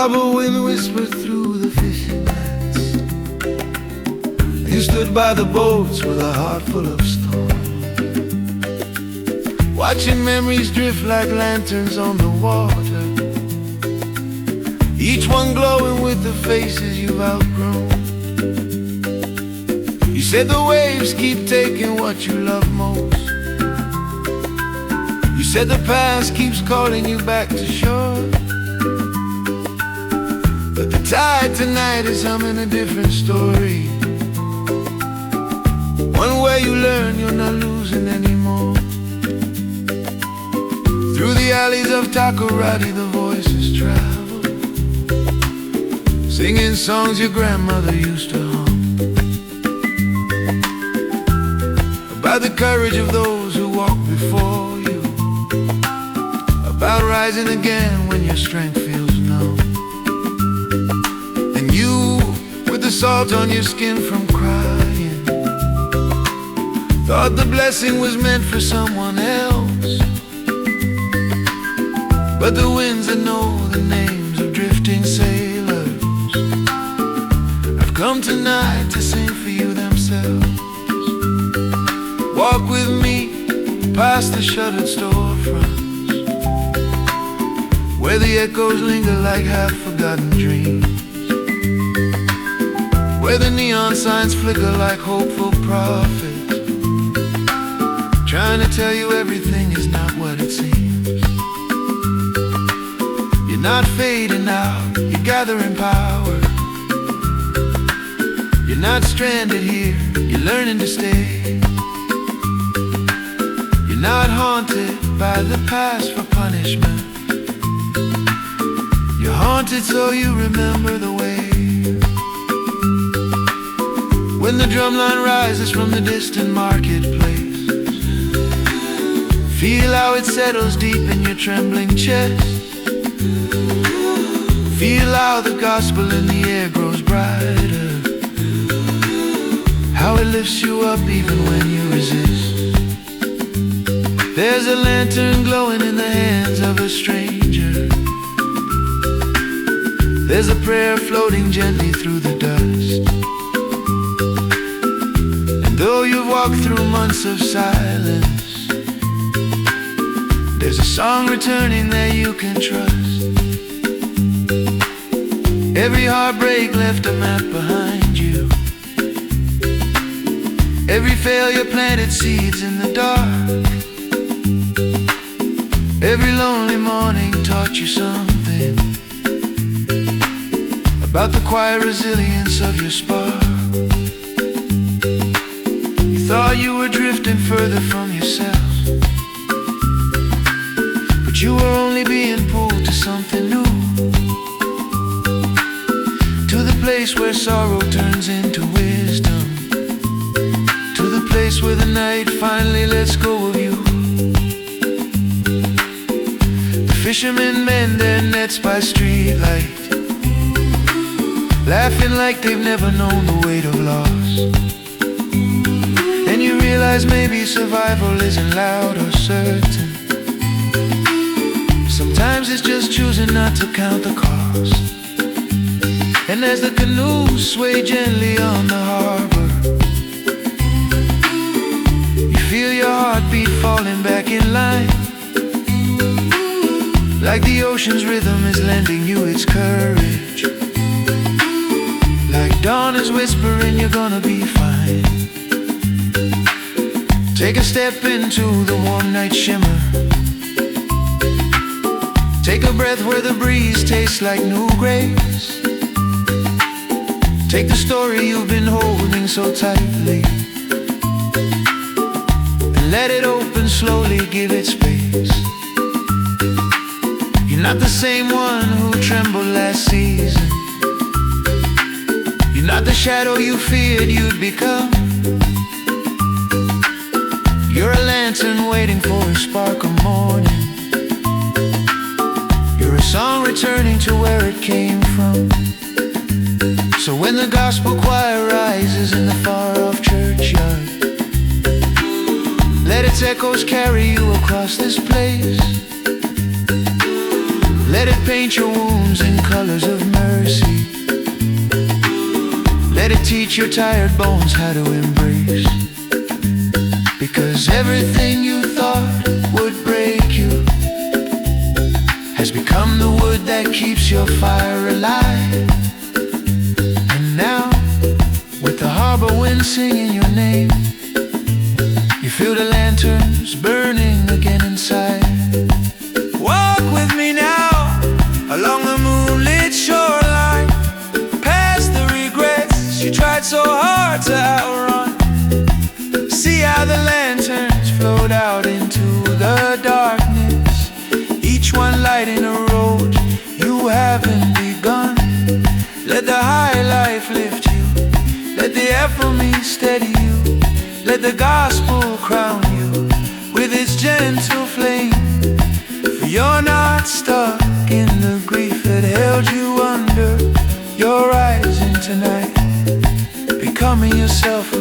harbor wind whispered through the fishing nets. You stood by the boats with a heart full of storm, watching memories drift like lanterns on the water, each one glowing with the faces you've outgrown. You said the waves keep taking what you love most. You said the past keeps calling you back to shore, but the tide tonight is humming a different story, one where you learn you're not losing anymore. Through the alleys of Takoradi the voices travel, singing songs your grandmother used to hum, about the courage of those who walk before you, about rising again when your strength feels numb, and you, with the salt on your skin from crying, thought the blessing was meant for someone else. But the winds that know the names of drifting sailors have come tonight to sing for you themselves. Walk with me past the shuttered storefronts, where the echoes linger like half-forgotten dreams, where the neon signs flicker like hopeful prophets, trying to tell you everything is not what it seems. You're not fading out, you're gathering power. You're not stranded here, you're learning to stay. You're not haunted by the past for punishment. You're haunted so you remember the way. When the drumline rises from the distant marketplace, feel how it settles deep in your trembling chest. Feel how the gospel in the air grows brighter, how it lifts you up even when you resist. There's a lantern glowing in the hands of a stranger. There's a prayer floating gently through the dust. And though you've walked through months of silence, there's a song returning that you can trust. Every heartbreak left a map behind you. Every failure planted seeds in the dark. Every lonely morning taught you something about the quiet resilience of your spark. You thought you were drifting further from yourself, but you were only being pulled to something new, to the place where sorrow turns into wisdom, to the place where the night finally lets go of you. The fishermen mend their nets by streetlight, laughing like they've never known the weight of loss. And you realize maybe survival isn't loud or certain. Sometimes it's just choosing not to count the cost. And as the canoes sway gently on the harbor, you feel your heartbeat falling back in line, like the ocean's rhythm is lending you its courage, like dawn is whispering you're gonna be fine. Take a step into the warm night shimmer. Take a breath where the breeze tastes like new grapes. Take the story you've been holding so tightly and let it open slowly, give it space. You're not the same one who trembled last season. You're not the shadow you feared you'd become. You're a lantern waiting for a spark of morning. You're a song returning to where it came from. So when the gospel choir rises in the far-off churchyard, let its echoes carry you across this place. Let it paint your wounds dreams in colors of mercy. Let it teach your tired bones how to embrace. Because everything you thought would break you has become the wood that keeps your fire alive. And now, with the harbor wind singing your name, you feel the lanterns burning again inside. Walk with me now, along the moonlit shoreline, past the regrets you tried so hard to outrun. See how the lanterns float out into the darkness, each one lighting a road you haven't begun. Let the high life lift you, let the ephemy steady you, let the gospel crown you with its gentle flame. For you're not stuck in the grief that held you under. You're rising tonight, becoming yourself